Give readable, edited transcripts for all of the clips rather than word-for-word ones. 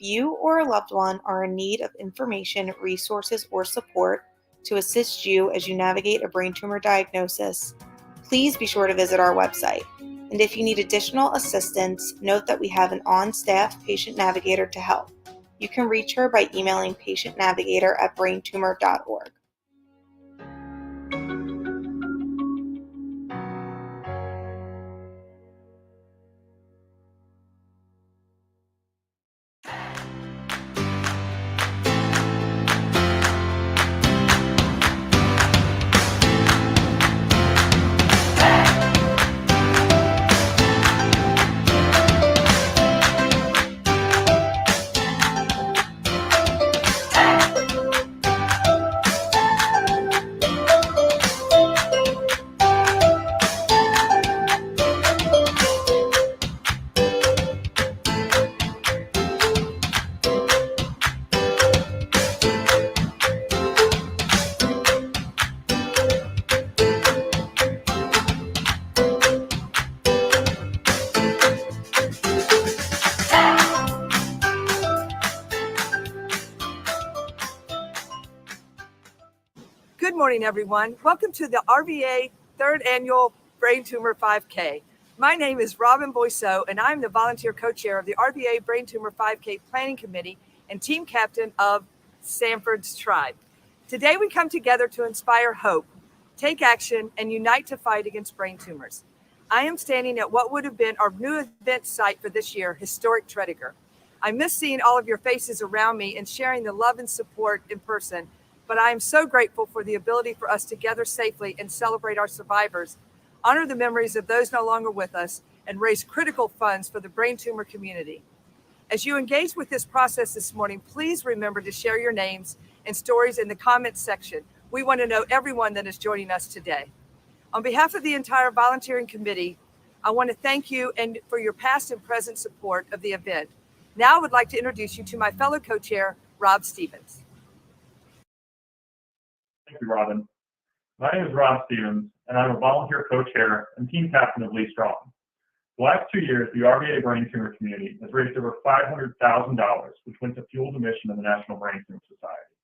you or a loved one are in need of information, resources, or support to assist you as you navigate a brain tumor diagnosis, please be sure to visit our website. And if you need additional assistance, note that we have an on-staff patient navigator to help. You can reach her by emailing patientnavigator@braintumor.org. Good morning, everyone. Welcome to the RVA third annual Brain Tumor 5K. My name is Robin Boisseau, and I'm the volunteer co-chair of the RVA Brain Tumor 5K Planning Committee and team captain of Sanford's Tribe. Today, we come together to inspire hope, take action, and unite to fight against brain tumors. I am standing at what would have been our new event site for this year, historic Tredegar. I miss seeing all of your faces around me and sharing the love and support in person, but I am so grateful for the ability for us to gather safely and celebrate our survivors, honor the memories of those no longer with us, and raise critical funds for the brain tumor community. As you engage with this process this morning, please remember to share your names and stories in the comments section. We want to know everyone that is joining us today. On behalf of the entire volunteering committee, I want to thank you and for your past and present support of the event. Now I would like to introduce you to my fellow co-chair, Rob Stevens. Thank you, Robin. My name is Rob Stevens, and I'm a volunteer co-chair and team captain of Lee Strong. The last 2 years, the RVA Brain Tumor community has raised over $500,000, which went to fuel the mission of the National Brain Tumor Society.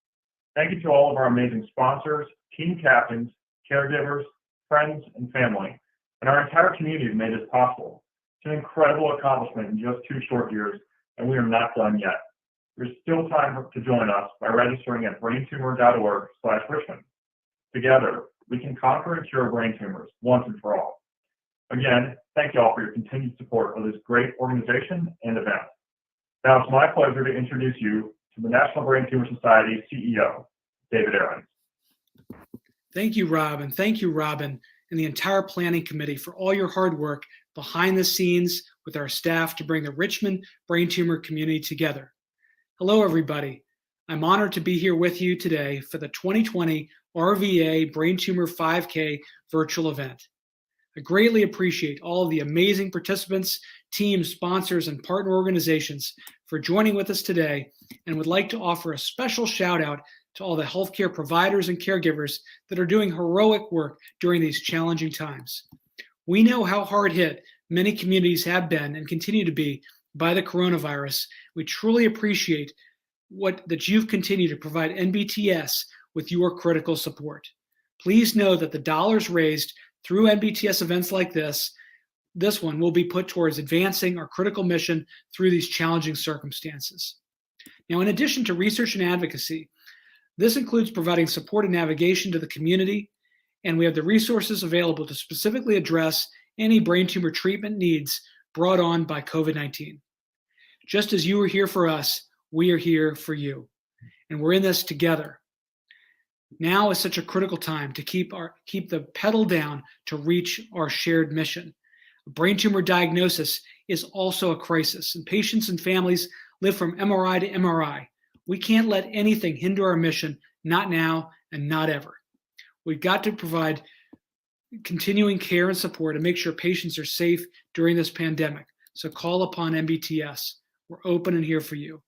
Thank you to all of our amazing sponsors, team captains, caregivers, friends, and family, and our entire community has made this possible. It's an incredible accomplishment in just 2 short years, and we are not done yet. There's still time to join us by registering at braintumor.org/Richmond. Together, we can conquer and cure brain tumors once and for all. Again, thank you all for your continued support of this great organization and event. Now it's my pleasure to introduce you to the National Brain Tumor Society CEO, David Ahrens. Thank you, Rob, and thank you, Robin, and the entire planning committee for all your hard work behind the scenes with our staff to bring the Richmond brain tumor community together. Hello, everybody. I'm honored to be here with you today for the 2020 RVA Brain Tumor 5K virtual event. I greatly appreciate all of the amazing participants, teams, sponsors, and partner organizations for joining with us today, and would like to offer a special shout out to all the healthcare providers and caregivers that are doing heroic work during these challenging times. We know how hard hit many communities have been and continue to be by the coronavirus. We truly appreciate that you've continued to provide NBTS with your critical support. Please know that the dollars raised through NBTS events like this one will be put towards advancing our critical mission through these challenging circumstances. Now, in addition to research and advocacy, this includes providing support and navigation to the community, and we have the resources available to specifically address any brain tumor treatment needs brought on by COVID-19. Just as you were here for us, we are here for you, and we're in this together. Now is such a critical time to keep the pedal down to reach our shared mission. A brain tumor diagnosis is also a crisis, and patients and families live from MRI to MRI. We can't let anything hinder our mission, not now and not ever. We've got to provide continuing care and support and make sure patients are safe during this pandemic. So call upon NBTS. We're open and here for you.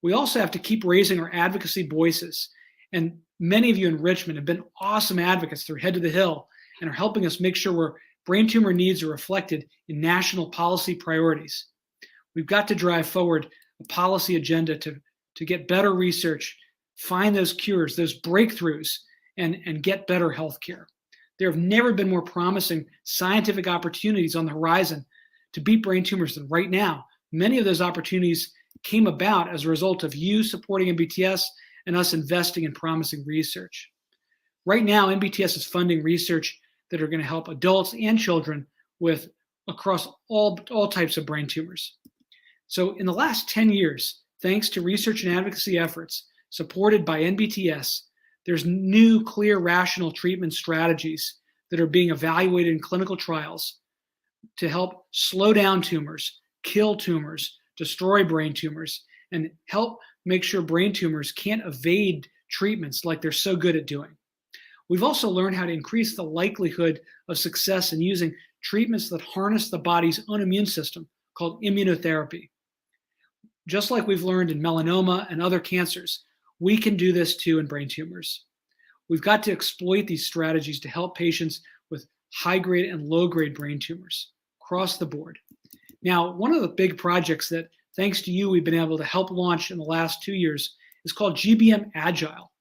We also have to keep raising our advocacy voices. And many of you in Richmond have been awesome advocates through Head to the Hill and are helping us make sure brain tumor needs are reflected in national policy priorities. We've got to drive forward a policy agenda to get better research, find those cures, those breakthroughs, and get better health care. There have never been more promising scientific opportunities on the horizon to beat brain tumors than right now. Many of those opportunities came about as a result of you supporting NBTS and us investing in promising research. Right now, NBTS is funding research that are going to help adults and children with across all types of brain tumors. So in the last 10 years, thanks to research and advocacy efforts supported by NBTS, there's new, clear, rational treatment strategies that are being evaluated in clinical trials to help slow down tumors, kill tumors, destroy brain tumors, and help make sure brain tumors can't evade treatments like they're so good at doing. We've also learned how to increase the likelihood of success in using treatments that harness the body's own immune system, called immunotherapy. Just like we've learned in melanoma and other cancers, we can do this too in brain tumors. We've got to exploit these strategies to help patients with high-grade and low-grade brain tumors across the board. Now, one of the big projects that, thanks to you, we've been able to help launch in the last 2 years is called GBM Agile.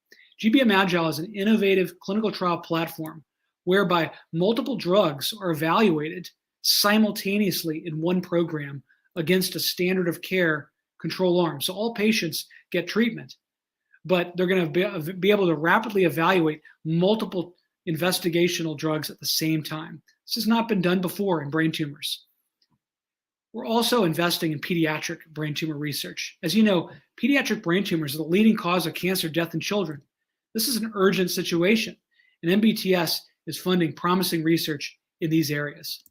GBM Agile is an innovative clinical trial platform whereby multiple drugs are evaluated simultaneously in one program against a standard of care control arm. So all patients get treatment, but they're going to be able to rapidly evaluate multiple investigational drugs at the same time. This has not been done before in brain tumors. We're also investing in pediatric brain tumor research. As you know, pediatric brain tumors are the leading cause of cancer death in children. This is an urgent situation, and NBTS is funding promising research in these areas.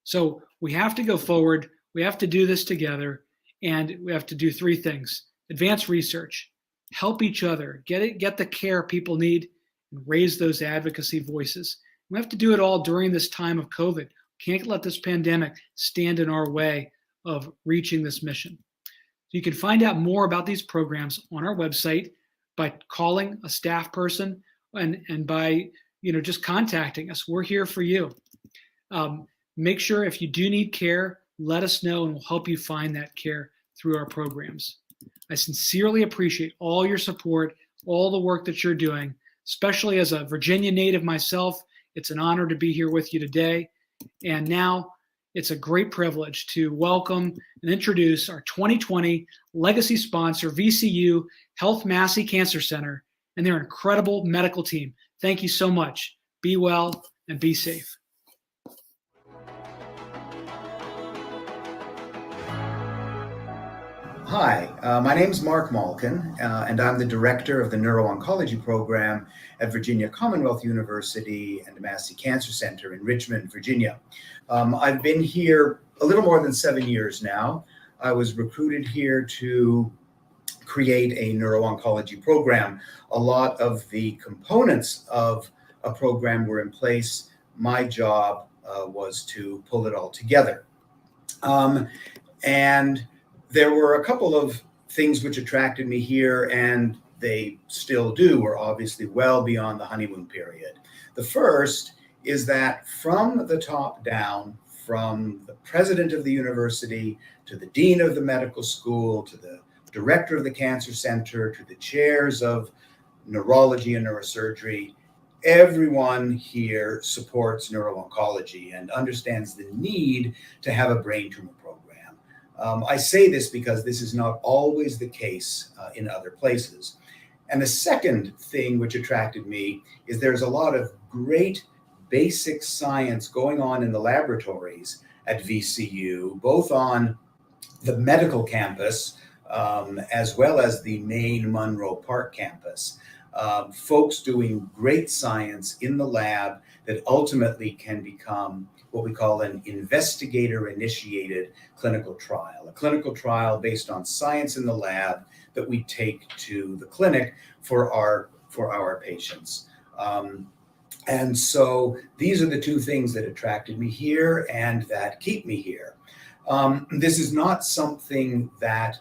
So we have to go forward, we have to do this together, and we have to do three things: advance research, help each other, get the care people need, and raise those advocacy voices. We have to do it all during this time of COVID. Can't let this pandemic stand in our way of reaching this mission. So you can find out more about these programs on our website by calling a staff person and by just contacting us. We're here for you. Make sure if you do need care, let us know and we'll help you find that care through our programs. I sincerely appreciate all your support, all the work that you're doing, especially as a Virginia native myself. It's an honor to be here with you today. And now it's a great privilege to welcome and introduce our 2020 legacy sponsor, VCU Health Massey Cancer Center, and their incredible medical team. Thank you so much. Be well and be safe. Hi, my name is Mark Malkin, and I'm the director of the Neuro-Oncology program at Virginia Commonwealth University and the Massey Cancer Center in Richmond, Virginia. I've been here a little more than 7 years now. I was recruited here to create a neuro-oncology program. A lot of the components of a program were in place. My job was to pull it all together. And there were a couple of things which attracted me here, and they still do. We're obviously well beyond the honeymoon period. The first is that from the top down, from the president of the university to the dean of the medical school to the director of the cancer center to the chairs of neurology and neurosurgery, everyone here supports neuro-oncology and understands the need to have a brain tumor program. I say this because this is not always the case in other places. And the second thing which attracted me is there's a lot of great basic science going on in the laboratories at VCU, both on the medical campus as well as the main Monroe Park campus. Folks doing great science in the lab that ultimately can become what we call an investigator-initiated clinical trial, a clinical trial based on science in the lab that we take to the clinic for our patients. And so these are the two things that attracted me here and that keep me here. This is not something that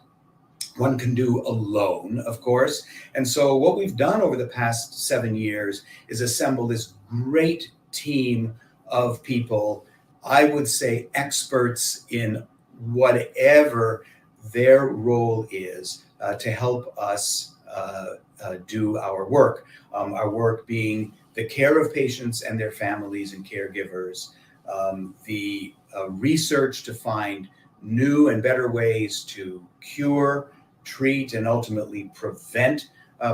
one can do alone, of course. And so what we've done over the past 7 years is assemble this great team of people, I would say experts in whatever their role is to help us do our work being the care of patients and their families and caregivers, the research to find new and better ways to cure, treat, and ultimately prevent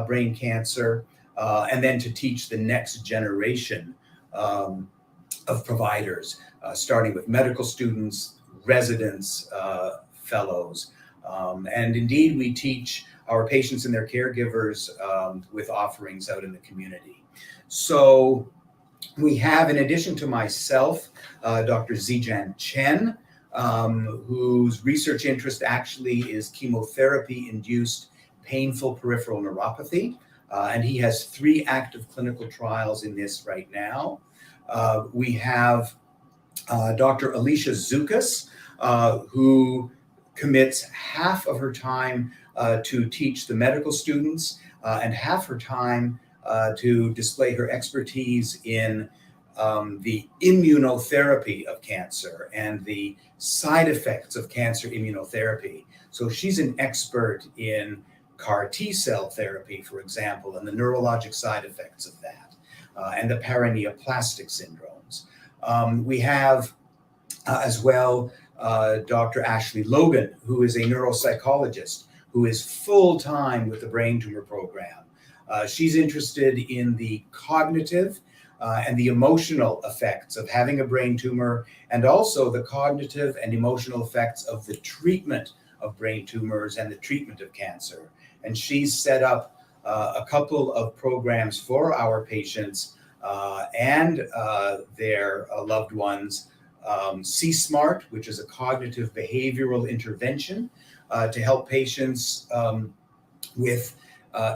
brain cancer, and then to teach the next generation of providers, starting with medical students, residents, fellows. And indeed, we teach our patients and their caregivers with offerings out in the community. So we have, in addition to myself, Dr. Zijan Chen, whose research interest actually is chemotherapy-induced painful peripheral neuropathy. And he has 3 active clinical trials in this right now. We have Dr. Alicia Zukas, who commits half of her time to teach the medical students and half her time to display her expertise in the immunotherapy of cancer and the side effects of cancer immunotherapy. So she's an expert in CAR T-cell therapy, for example, and the neurologic side effects of that, and the paraneoplastic syndromes. We have as well Dr. Ashley Logan, who is a neuropsychologist who is full-time with the Brain Tumor Program. She's interested in the cognitive and the emotional effects of having a brain tumor, and also the cognitive and emotional effects of the treatment of brain tumors and the treatment of cancer. And she's set up a couple of programs for our patients and their loved ones. C-SMART, which is a cognitive behavioral intervention to help patients with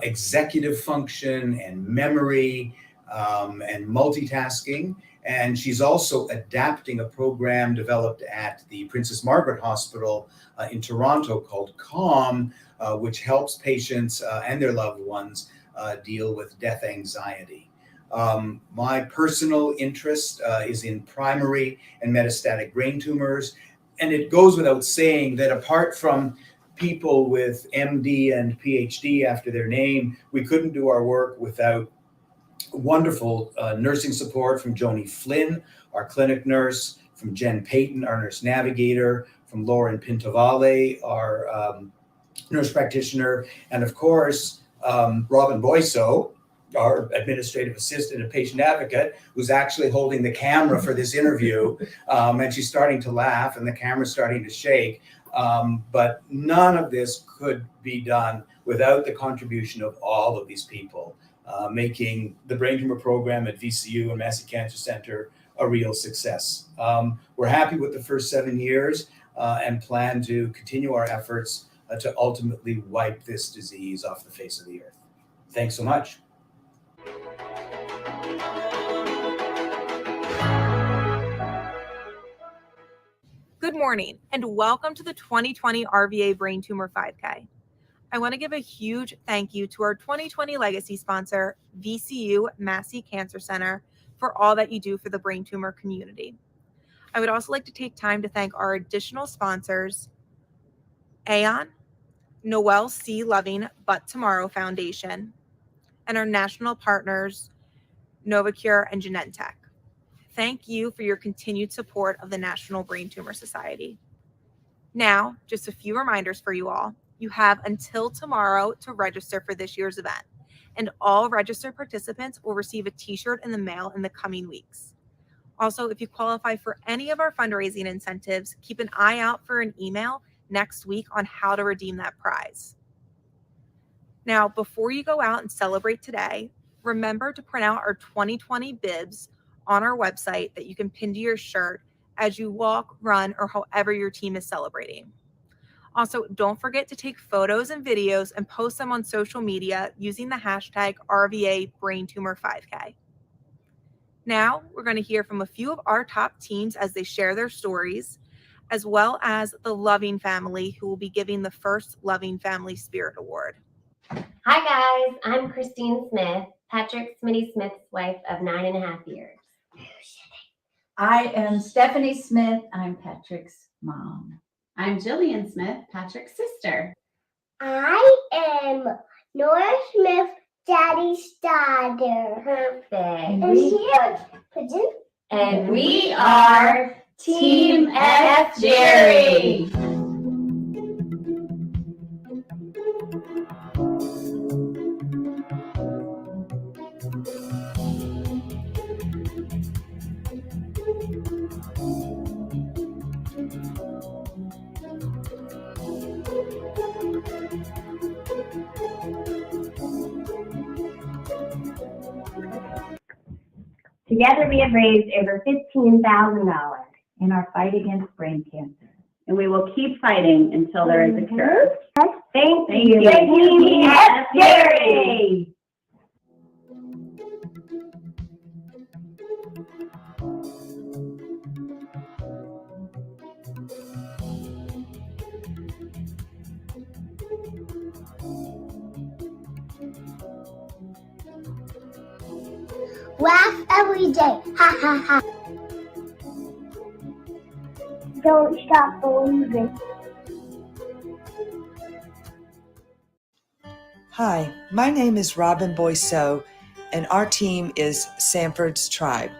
executive function and memory and multitasking. And she's also adapting a program developed at the Princess Margaret Hospital in Toronto called CALM, which helps patients and their loved ones deal with death anxiety. My personal interest is in primary and metastatic brain tumors. And it goes without saying that apart from people with MD and PhD after their name, we couldn't do our work without wonderful nursing support from Joni Flynn, our clinic nurse, from Jen Payton, our nurse navigator, from Lauren Pintovale, our nurse practitioner, and of course, Robin Boyso, our administrative assistant and patient advocate, who's actually holding the camera for this interview. And she's starting to laugh and the camera's starting to shake. But none of this could be done without the contribution of all of these people, making the Brain Tumor Program at VCU and Massey Cancer Center a real success. We're happy with the first 7 years and plan to continue our efforts to ultimately wipe this disease off the face of the earth. Thanks so much. Good morning, and welcome to the 2020 RVA Brain Tumor 5K. I want to give a huge thank you to our 2020 legacy sponsor, VCU Massey Cancer Center, for all that you do for the brain tumor community. I would also like to take time to thank our additional sponsors, Aon, Noel C. Loving But Tomorrow Foundation, and our national partners, Novacure and Genentech. Thank you for your continued support of the National Brain Tumor Society. Now, just a few reminders for you all. You have until tomorrow to register for this year's event, and all registered participants will receive a t-shirt in the mail in the coming weeks. Also, if you qualify for any of our fundraising incentives, keep an eye out for an email next week on how to redeem that prize. Now, before you go out and celebrate today, remember to print out our 2020 bibs on our website that you can pin to your shirt as you walk, run, or however your team is celebrating. Also, don't forget to take photos and videos and post them on social media using the hashtag RVA Brain Tumor 5K. Now, we're going to hear from a few of our top teams as they share their stories, as well as the Loving family, who will be giving the first Loving Family Spirit Award. Hi guys, I'm Christine Smith, Patrick Smitty Smith's wife of 9.5 years. I am Stephanie Smith. I'm Patrick's mom. I'm Jillian Smith, Patrick's sister. I am Nora Smith, Daddy's daughter. Perfect. And we are Team F Jerry. Together, we have raised over $15,000 in our fight against brain cancer. And we will keep fighting until there is a cure. Thank you, Team F Jerry! Laugh every day. Ha ha ha. Don't stop believing. Hi, my name is Robin Boisseau, and our team is Sanford's Tribe.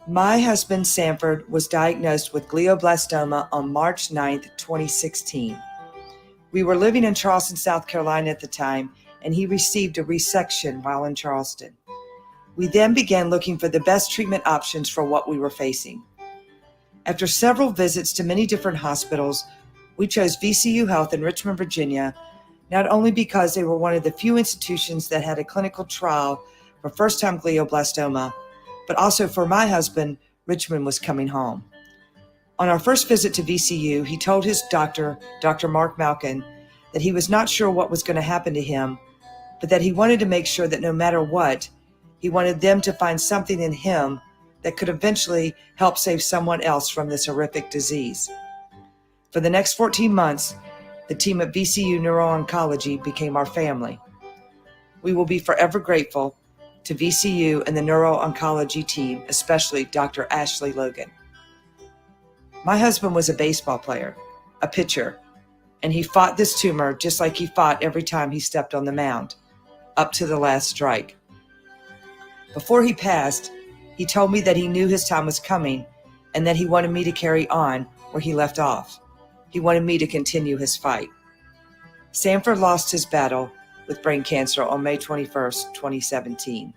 My husband, Sanford, was diagnosed with glioblastoma on March 9th, 2016. We were living in Charleston, South Carolina at the time, and he received a resection while in Charleston. We then began looking for the best treatment options for what we were facing. After several visits to many different hospitals, we chose VCU Health in Richmond, Virginia, not only because they were one of the few institutions that had a clinical trial for first-time glioblastoma, but also for my husband, Richmond was coming home. On our first visit to VCU, he told his doctor, Dr. Mark Malkin, that he was not sure what was going to happen to him, but that he wanted to make sure that no matter what, he wanted them to find something in him that could eventually help save someone else from this horrific disease. For the next 14 months, the team at VCU Neuro-Oncology became our family. We will be forever grateful to VCU and the Neuro-Oncology team, especially Dr. Ashley Logan. My husband was a baseball player, a pitcher, and he fought this tumor just like he fought every time he stepped on the mound, up to the last strike. Before he passed, he told me that he knew his time was coming and that he wanted me to carry on where he left off. He wanted me to continue his fight. Sanford lost his battle with brain cancer on May 21st, 2017.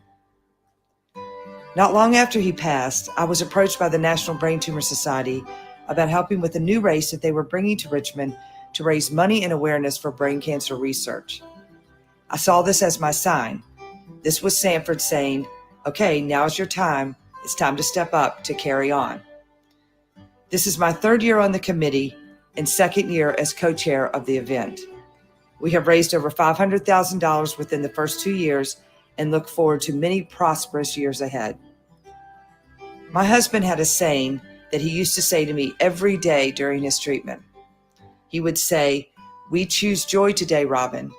Not long after he passed, I was approached by the National Brain Tumor Society about helping with a new race that they were bringing to Richmond to raise money and awareness for brain cancer research. I saw this as my sign. This was Sanford saying, okay, now's your time. It's time to step up to carry on. This is my third year on the committee and second year as co-chair of the event. We have raised over $500,000 within the first 2 years and look forward to many prosperous years ahead. My husband had a saying that he used to say to me every day during his treatment. He would say, "We choose joy today, Robin.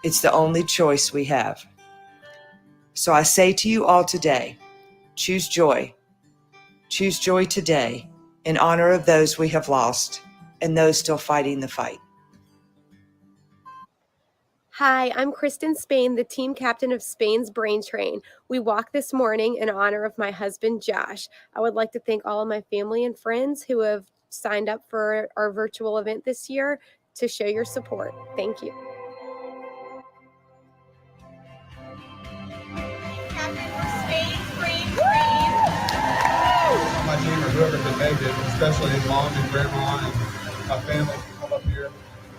It's the only choice we have." So I say to you all today, choose joy. Choose joy today in honor of those we have lost and those still fighting the fight. Hi, I'm Kristen Spain, the team captain of Spain's Brain Train. We walked this morning in honor of my husband, Josh. I would like to thank all of my family and friends who have signed up for our virtual event this year to show your support. Thank you. My team or whoever could make it, especially mom and grandma and my family can come up here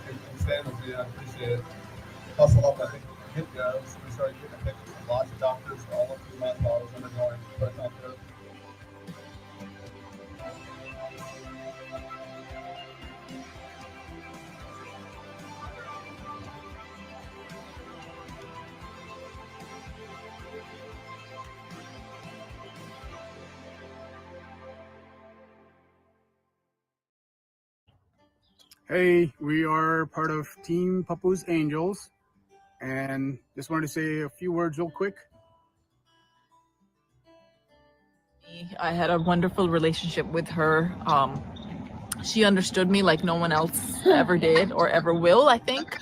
and stand with me. I appreciate it. Hustle up, I think, get go. So we started getting pictures from lots of doctors all up through my while I was undergoing brain tumor. Hey, we are part of Team Papu's Angels, and just wanted to say a few words real quick. I had a wonderful relationship with her. She understood me like no one else ever did or ever will, I think.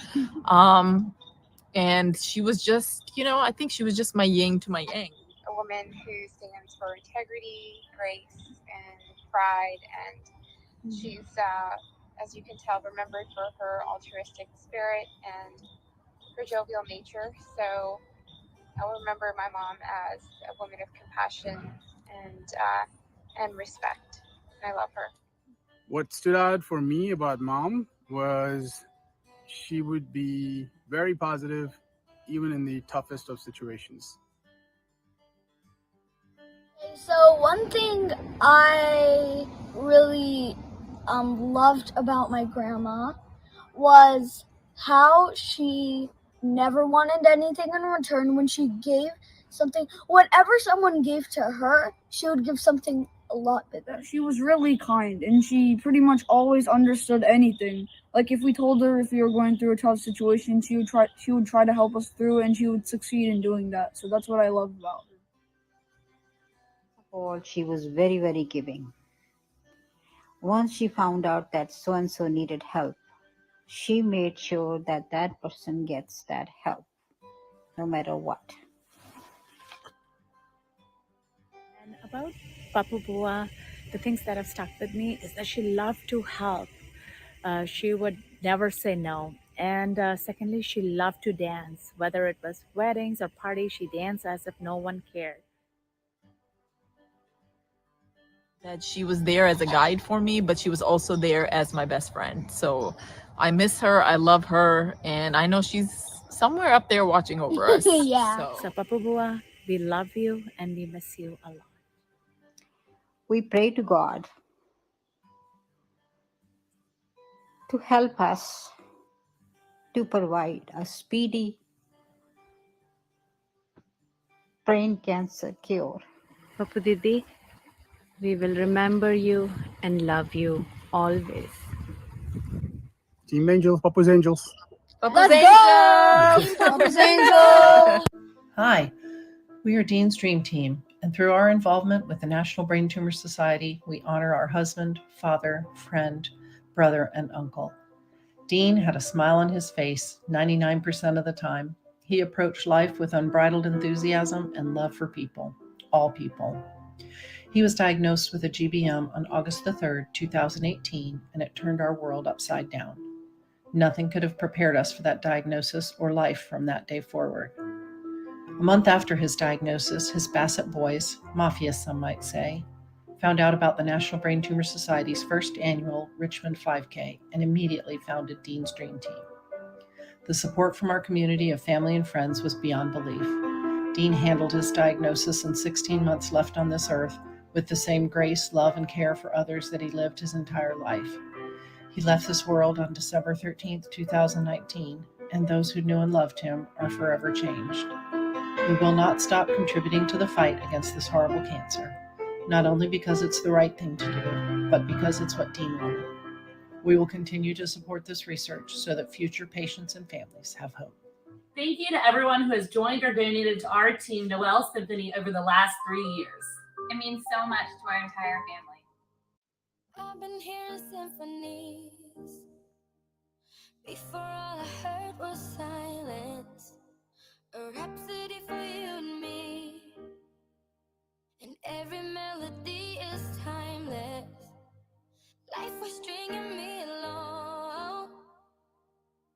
And she was just, I think she was just my yin to my yang. A woman who stands for integrity, grace, and pride, and she's, as you can tell, remembered for her altruistic spirit and her jovial nature. So I'll remember my mom as a woman of compassion and respect. And I love her. What stood out for me about Mom was she would be very positive, even in the toughest of situations. So one thing I really loved about my grandma was how she never wanted anything in return. When she gave something, whatever someone gave to her, she would give something a lot bigger. She was really kind, and she pretty much always understood anything. Like if we told her if we were going through a tough situation, she would try to help us through, and she would succeed in doing that. So that's what I love about her. All, she was very, very giving. Once she found out that so-and-so needed help, she made sure that that person gets that help, no matter what. And about Papu Bua, the things that have stuck with me is that she loved to help. She would never say no. And secondly, she loved to dance. Whether it was weddings or parties, she danced as if no one cared. That she was there as a guide for me, but she was also there as my best friend. So I miss her, I love her, and I know she's somewhere up there watching over us. Yeah. So Papu Bua, we love you and we miss you a lot. We pray to God to help us to provide a speedy brain cancer cure. Papu Didi, we will remember you and love you always. Team Angels, Papu's Angels. Papu's Angels! Papu's Angels! Hi, we are Dean's Dream Team, and through our involvement with the National Brain Tumor Society, we honor our husband, father, friend, brother, and uncle. Dean had a smile on his face 99% of the time. He approached life with unbridled enthusiasm and love for people, all people. He was diagnosed with a GBM on August the 3rd, 2018, and it turned our world upside down. Nothing could have prepared us for that diagnosis or life from that day forward. A month after his diagnosis, his Bassett boys, mafia some might say, found out about the National Brain Tumor Society's first annual Richmond 5K and immediately founded Dean's Dream Team. The support from our community of family and friends was beyond belief. Dean handled his diagnosis in 16 months left on this earth with the same grace, love, and care for others that he lived his entire life. He left this world on December 13th, 2019, and those who knew and loved him are forever changed. We will not stop contributing to the fight against this horrible cancer, not only because it's the right thing to do, but because it's what Dean wanted. We will continue to support this research so that future patients and families have hope. Thank you to everyone who has joined or donated to our team, Noel Symphony, over the last 3 years. It means so much to our entire family. I've been hearing symphonies. Before all I heard was silence. A rhapsody for you and me. And every melody is timeless. Life was stringing me along.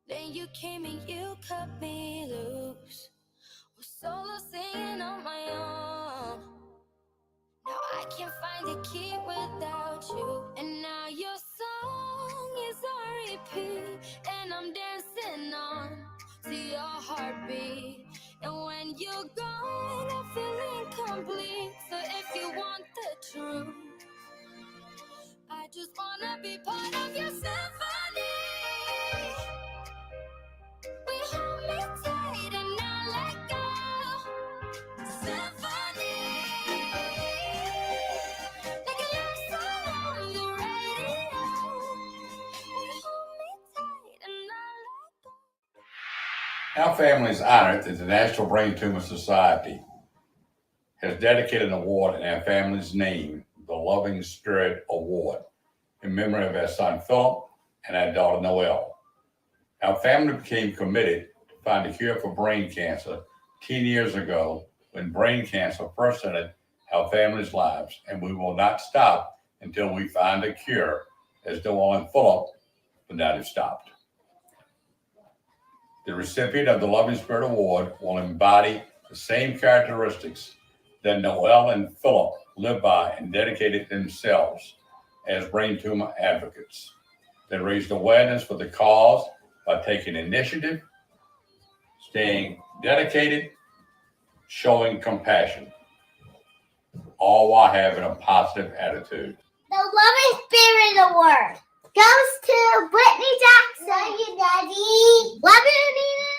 Then you came and you cut me loose. Was solo singing on my own. Now I can't find a key without you. And now your song is on repeat. And I'm dancing on to your heartbeat. And when you're gone, I feel incomplete. So if you want the truth, I just wanna be part of your symphony. We hold me tight and not let go. Symphony. Like a love song on the radio. We hold me tight and not let go. Our family is honored that the National Brain Tumor Society has dedicated an award in our family's name, the Loving Spirit Award, in memory of our son Philip and our daughter Noelle. Our family became committed to find a cure for brain cancer 10 years ago when brain cancer first entered our family's lives, and we will not stop until we find a cure, as Noelle and Philip would not have stopped. The recipient of the Loving Spirit Award will embody the same characteristics that Noelle and Philip live by and dedicated themselves as brain tumor advocates. They raised awareness for the cause by taking initiative, staying dedicated, showing compassion, all while having a positive attitude. The Loving Spirit Award goes to Brittany Jackson. Love you, Daddy. Love you, Nina.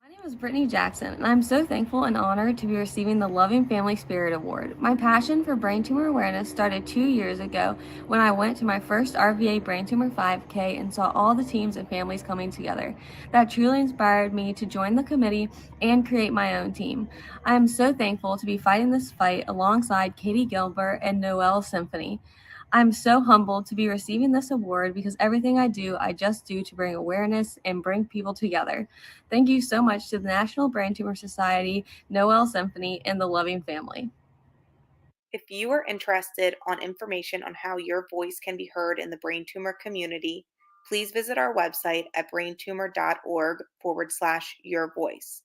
My name is Brittany Jackson, and I'm so thankful and honored to be receiving the Loving Family Spirit Award. My passion for brain tumor awareness started 2 years ago when I went to my first RVA Brain Tumor 5K and saw all the teams and families coming together. That truly inspired me to join the committee and create my own team. I am so thankful to be fighting this fight alongside Katie Gilbert and Noelle Symphony. I'm so humbled to be receiving this award because everything I do, I just do to bring awareness and bring people together. Thank you so much to the National Brain Tumor Society, Noelle Symphony, and the Loving Family. If you are interested on information on how your voice can be heard in the brain tumor community, please visit our website at braintumor.org/yourvoice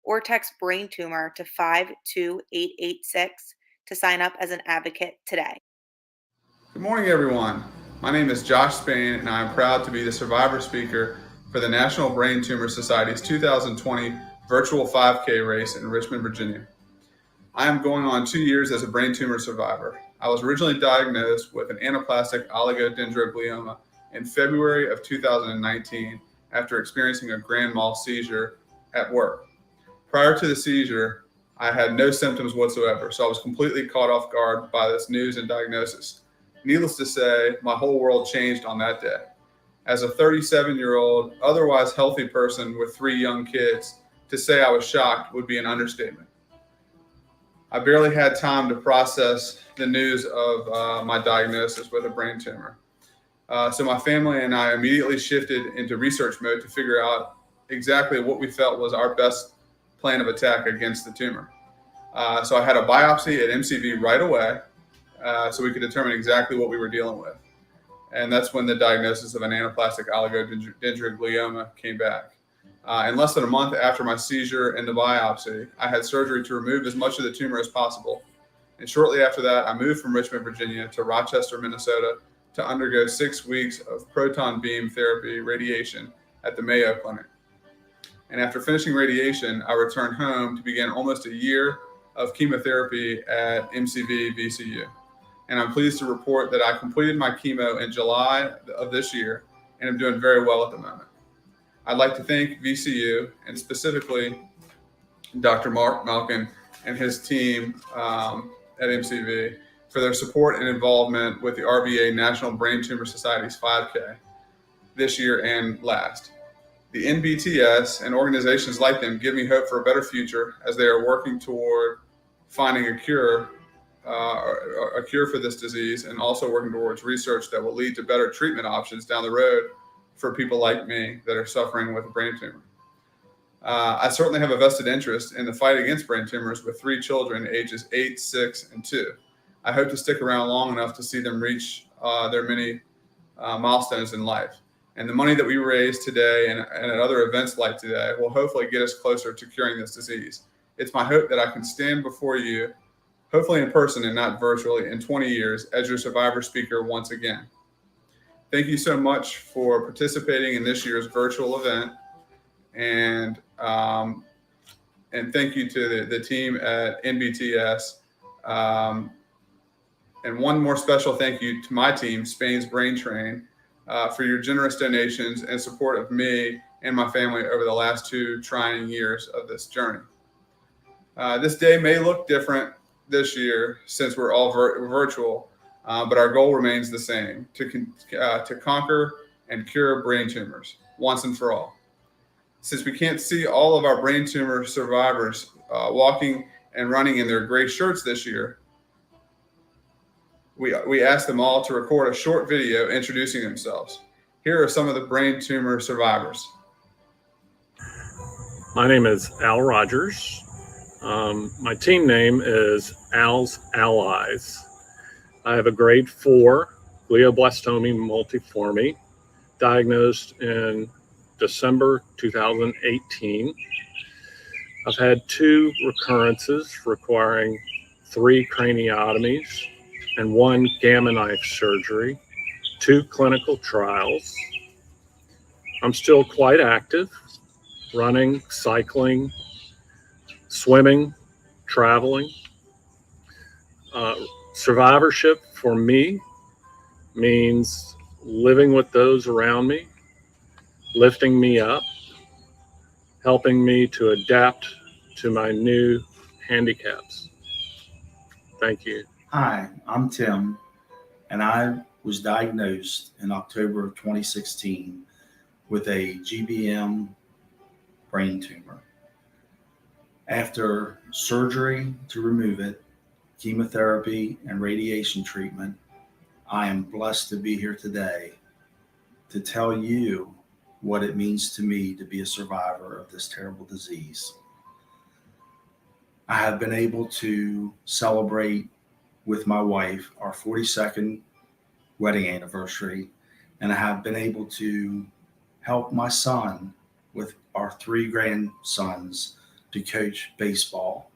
or text brain tumor to 52886 to sign up as an advocate today. Good morning, everyone. My name is Josh Spain, and I am proud to be the survivor speaker for the National Brain Tumor Society's 2020 virtual 5K race in Richmond, Virginia. I am going on 2 years as a brain tumor survivor. I was originally diagnosed with an anaplastic oligodendroglioma in February of 2019 after experiencing a grand mal seizure at work. Prior to the seizure, I had no symptoms whatsoever, so I was completely caught off guard by this news and diagnosis. Needless to say, my whole world changed on that day. As a 37-year-old, otherwise healthy person with 3 young kids, to say I was shocked would be an understatement. I barely had time to process the news of my diagnosis with a brain tumor. So my family and I immediately shifted into research mode to figure out exactly what we felt was our best plan of attack against the tumor. So I had a biopsy at MCV right away, so we could determine exactly what we were dealing with. And that's when the diagnosis of an anaplastic oligodendroglioma came back. In less than a month after my seizure and the biopsy, I had surgery to remove as much of the tumor as possible. And shortly after that, I moved from Richmond, Virginia to Rochester, Minnesota to undergo 6 weeks of proton beam therapy radiation at the Mayo Clinic. And after finishing radiation, I returned home to begin almost a year of chemotherapy at MCV VCU. And I'm pleased to report that I completed my chemo in July of this year and am doing very well at the moment. I'd like to thank VCU and specifically Dr. Mark Malkin and his team at MCV for their support and involvement with the RVA National Brain Tumor Society's 5K this year and last. The NBTS and organizations like them give me hope for a better future as they are working toward finding a cure for this disease and also working towards research that will lead to better treatment options down the road for people like me that are suffering with a brain tumor. I certainly have a vested interest in the fight against brain tumors with 3 children ages 8, 6, and 2. I hope to stick around long enough to see them reach their many milestones in life. And the money that we raise today and at other events like today will hopefully get us closer to curing this disease. It's my hope that I can stand before you, hopefully in person and not virtually, in 20 years as your survivor speaker once again. Thank you so much for participating in this year's virtual event. And thank you to the team at NBTS. And one more special thank you to my team, Spain's Brain Train, for your generous donations and support of me and my family over the last 2 trying years of this journey. This day may look different this year since we're all virtual, but our goal remains the same, to conquer and cure brain tumors once and for all. Since we can't see all of our brain tumor survivors walking and running in their gray shirts this year, we asked them all to record a short video introducing themselves. Here are some of the brain tumor survivors. My name is Al Rogers. My team name is Al's Allies. I have a grade 4 glioblastoma multiforme, diagnosed in December 2018. I've had 2 recurrences requiring 3 craniotomies and 1 gamma knife surgery, 2 clinical trials. I'm still quite active, running, cycling, swimming, traveling. Survivorship for me means living with those around me, lifting me up, helping me to adapt to my new handicaps. Thank you. Hi, I'm Tim, and I was diagnosed in October of 2016 with a GBM brain tumor. After surgery to remove it, chemotherapy, and radiation treatment, I am blessed to be here today to tell you what it means to me to be a survivor of this terrible disease. I have been able to celebrate with my wife our 42nd wedding anniversary, and I have been able to help my son with our 3 grandsons to coach baseball.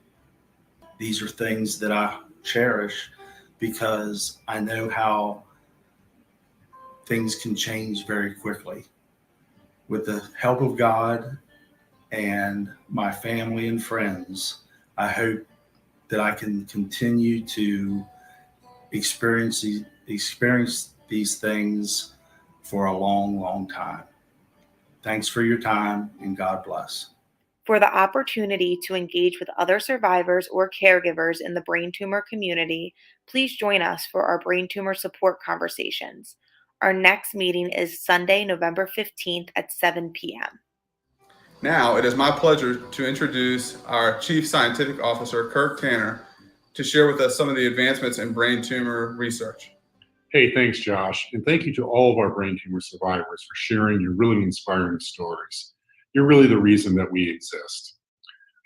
These are things that I cherish because I know how things can change very quickly. With the help of God and my family and friends, I hope that I can continue to experience these things for a long, long time. Thanks for your time, and God bless. For the opportunity to engage with other survivors or caregivers in the brain tumor community, please join us for our brain tumor support conversations. Our next meeting is Sunday, November 15th at 7 p.m. Now, it is my pleasure to introduce our Chief Scientific Officer, Kirk Tanner, to share with us some of the advancements in brain tumor research. Hey, thanks, Josh. And thank you to all of our brain tumor survivors for sharing your really inspiring stories. You're really the reason that we exist.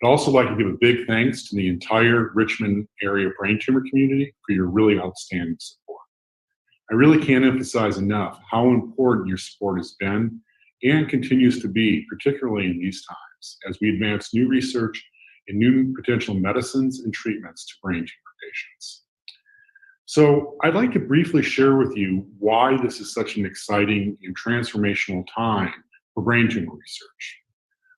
I'd also like to give a big thanks to the entire Richmond area brain tumor community for your really outstanding support. I really can't emphasize enough how important your support has been and continues to be, particularly in these times, as we advance new research and new potential medicines and treatments to brain tumor patients. So I'd like to briefly share with you why this is such an exciting and transformational time for brain tumor research.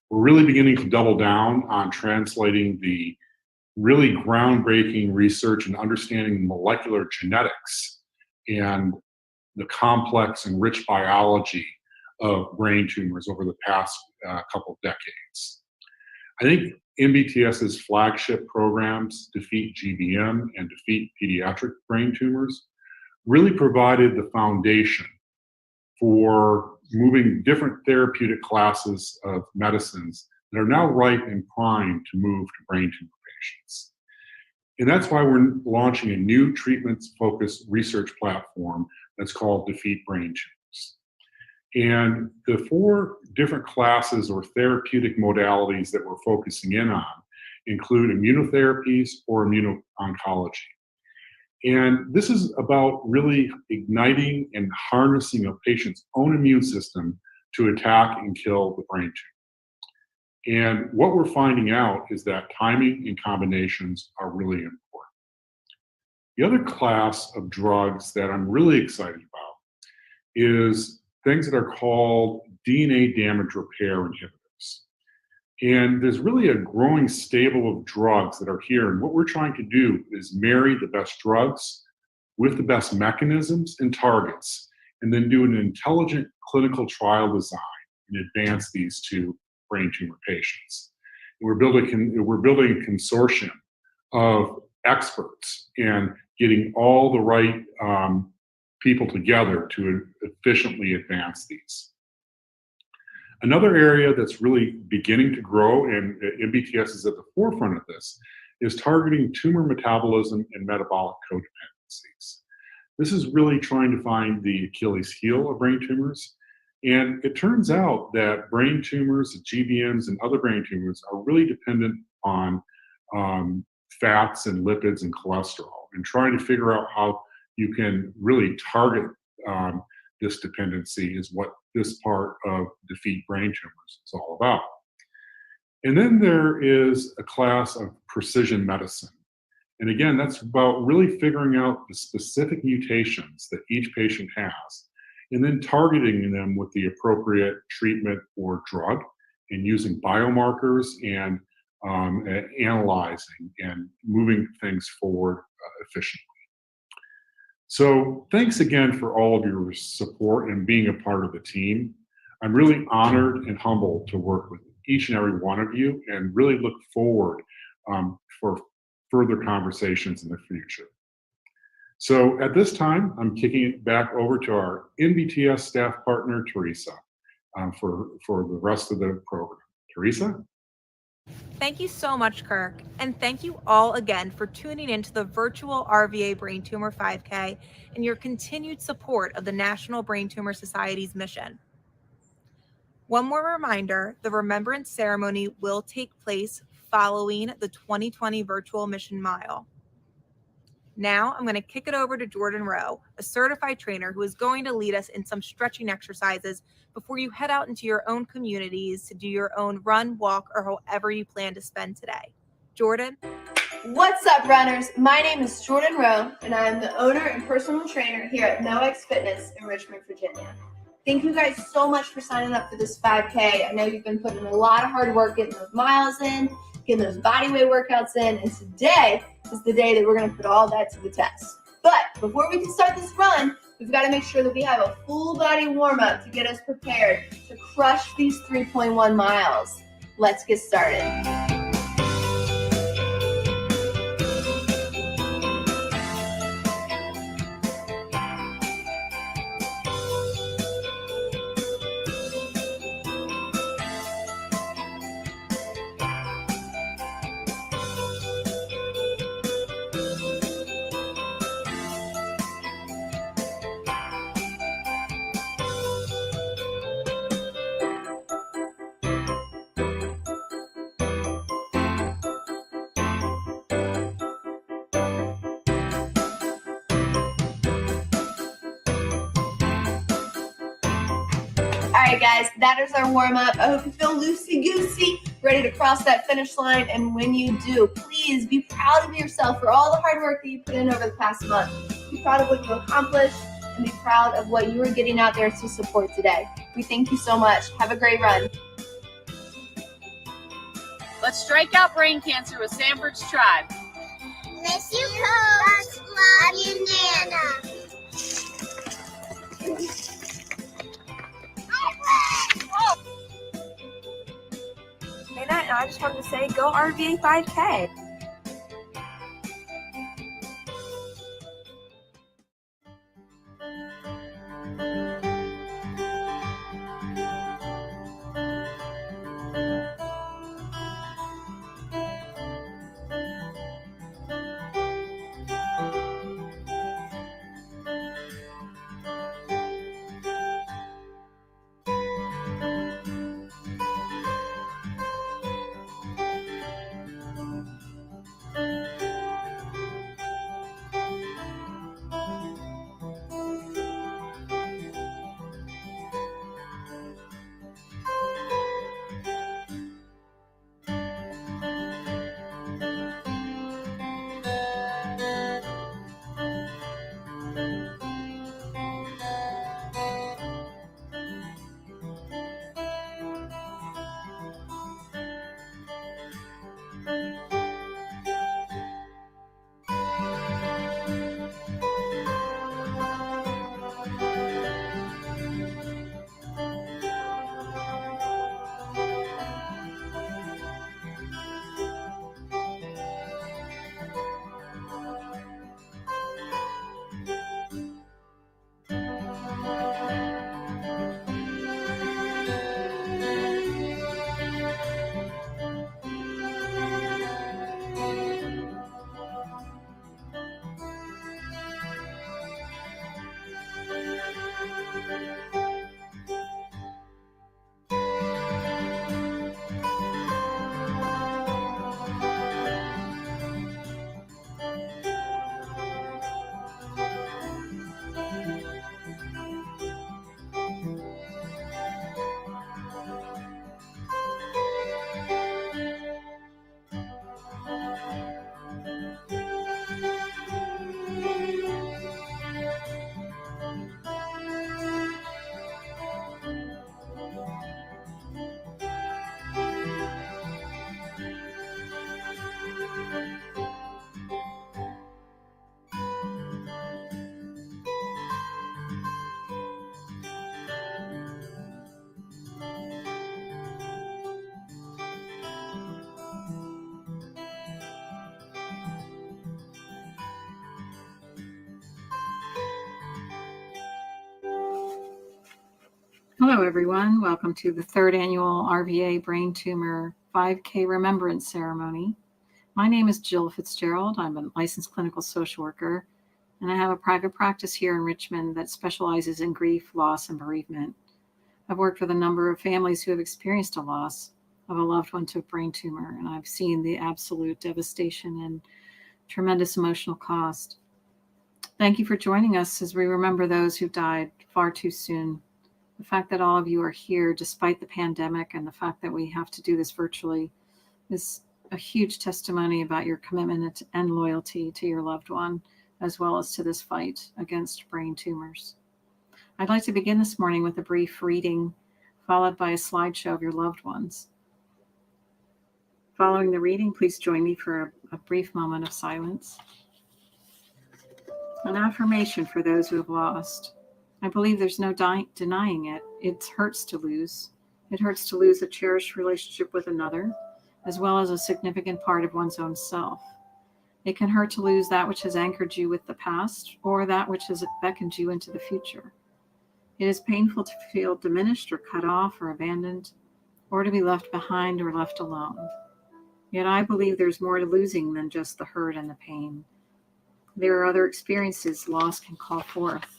We're really beginning to double down on translating the really groundbreaking research and understanding molecular genetics and the complex and rich biology of brain tumors over the past couple of decades. I think NBTS's flagship programs, Defeat GBM and Defeat Pediatric Brain Tumors, really provided the foundation for moving different therapeutic classes of medicines that are now ripe and primed to move to brain tumor patients. And that's why we're launching a new treatments-focused research platform that's called Defeat Brain Tumors. And the 4 different classes or therapeutic modalities that we're focusing in on include immunotherapies or immuno-oncology. And this is about really igniting and harnessing a patient's own immune system to attack and kill the brain tumor. And what we're finding out is that timing and combinations are really important. The other class of drugs that I'm really excited about is things that are called DNA damage repair inhibitors. And there's really a growing stable of drugs that are here. And what we're trying to do is marry the best drugs with the best mechanisms and targets, and then do an intelligent clinical trial design and advance these to brain tumor patients. And we're building a consortium of experts and getting all the right people together to efficiently advance these. Another area that's really beginning to grow, and MBTS is at the forefront of this, is targeting tumor metabolism and metabolic codependencies. This is really trying to find the Achilles heel of brain tumors. And it turns out that brain tumors, GBMs, and other brain tumors are really dependent on fats and lipids and cholesterol, and trying to figure out how you can really target this dependency is what this part of Defeat Brain Tumors is all about. And then there is a class of precision medicine. And again, that's about really figuring out the specific mutations that each patient has, and then targeting them with the appropriate treatment or drug, and using biomarkers and analyzing and moving things forward efficiently. So thanks again for all of your support and being a part of the team. I'm really honored and humbled to work with each and every one of you, and really look forward for further conversations in the future. So at this time, I'm kicking it back over to our NBTS staff partner, Teresa, for the rest of the program. Teresa? Thank you so much, Kirk. And thank you all again for tuning into the virtual RVA Brain Tumor 5K and your continued support of the National Brain Tumor Society's mission. One more reminder, the Remembrance Ceremony will take place following the 2020 Virtual Mission Mile. Now I'm going to kick it over to Jordan Rowe, a certified trainer who is going to lead us in some stretching exercises before you head out into your own communities to do your own run, walk, or however you plan to spend today. Jordan? What's up, runners? My name is Jordan Rowe, and I'm the owner and personal trainer here at NoX Fitness in Richmond, Virginia. Thank you guys so much for signing up for this 5K. I know you've been putting a lot of hard work getting those miles in, getting those body weight workouts in, and today is the day that we're going to put all that to the test. But before we can start this run, we've got to make sure that we have a full body warm-up to get us prepared to crush these 3.1 miles. Let's get started. All right, guys, that is our warm-up. I hope you feel loosey-goosey, ready to cross that finish line. And when you do, please be proud of yourself for all the hard work that you put in over the past month. Be proud of what you accomplished, and be proud of what you are getting out there to support today. We thank you so much. Have a great run. Let's strike out brain cancer with Sanford's Tribe. Miss you, Coach. Love you, Nana. Hey, Nat, I just wanted to say, go RVA 5K. Hello, everyone. Welcome to the third annual RVA Brain Tumor 5K Remembrance Ceremony. My name is Jill Fitzgerald. I'm a licensed clinical social worker, and I have a private practice here in Richmond that specializes in grief, loss, and bereavement. I've worked with a number of families who have experienced a loss of a loved one to a brain tumor, and I've seen the absolute devastation and tremendous emotional cost. Thank you for joining us as we remember those who died far too soon. The fact that all of you are here despite the pandemic and the fact that we have to do this virtually is a huge testimony about your commitment and loyalty to your loved one, as well as to this fight against brain tumors. I'd like to begin this morning with a brief reading, followed by a slideshow of your loved ones. Following the reading, please join me for a brief moment of silence. An affirmation for those who have lost. I believe there's no denying it. It hurts to lose. It hurts to lose a cherished relationship with another, as well as a significant part of one's own self. It can hurt to lose that which has anchored you with the past, or that which has beckoned you into the future. It is painful to feel diminished or cut off or abandoned, or to be left behind or left alone. Yet I believe there's more to losing than just the hurt and the pain. There are other experiences loss can call forth.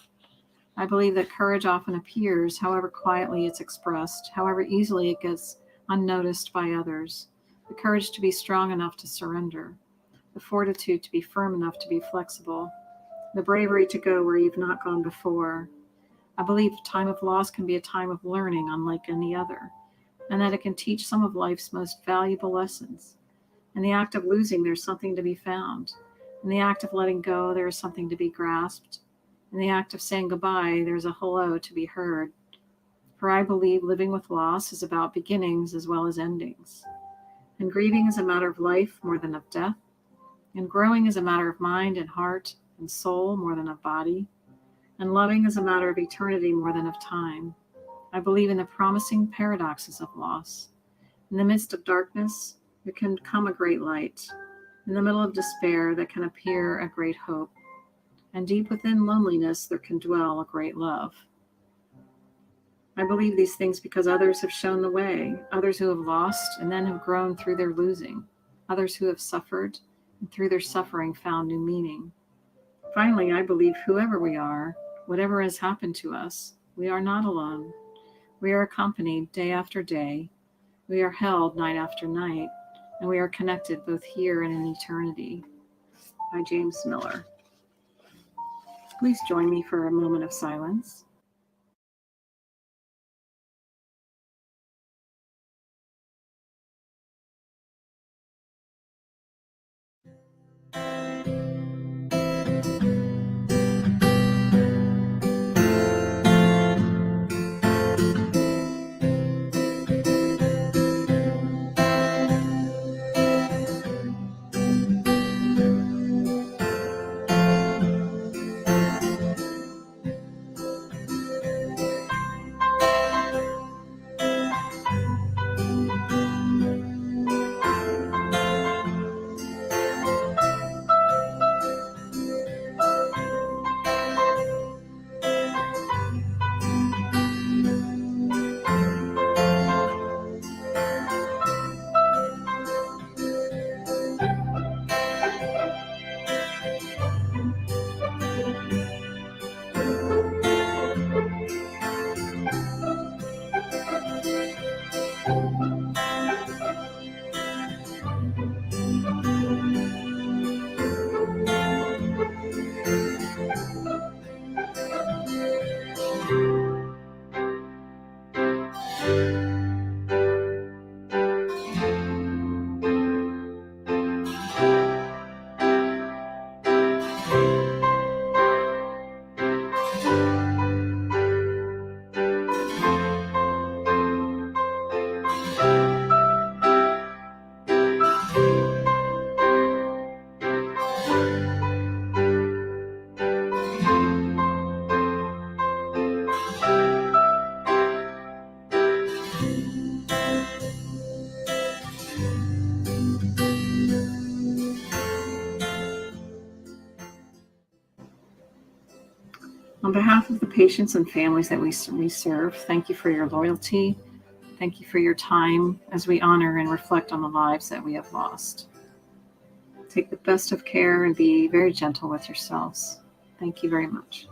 I believe that courage often appears, however quietly it's expressed, however easily it gets unnoticed by others. The courage to be strong enough to surrender, the fortitude to be firm enough to be flexible, the bravery to go where you've not gone before. I believe a time of loss can be a time of learning unlike any other, and that it can teach some of life's most valuable lessons. In the act of losing, there's something to be found. In the act of letting go, there is something to be grasped. In the act of saying goodbye, there's a hello to be heard. For I believe living with loss is about beginnings as well as endings. And grieving is a matter of life more than of death. And growing is a matter of mind and heart and soul more than of body. And loving is a matter of eternity more than of time. I believe in the promising paradoxes of loss. In the midst of darkness, there can come a great light. In the middle of despair, there can appear a great hope. And deep within loneliness, there can dwell a great love. I believe these things because others have shown the way, others who have lost and then have grown through their losing, others who have suffered and through their suffering found new meaning. Finally, I believe whoever we are, whatever has happened to us, we are not alone. We are accompanied day after day. We are held night after night, and we are connected both here and in eternity. By James Miller. Please join me for a moment of silence. On behalf of the patients and families that we serve, thank you for your loyalty. Thank you for your time as we honor and reflect on the lives that we have lost. Take the best of care and be very gentle with yourselves. Thank you very much.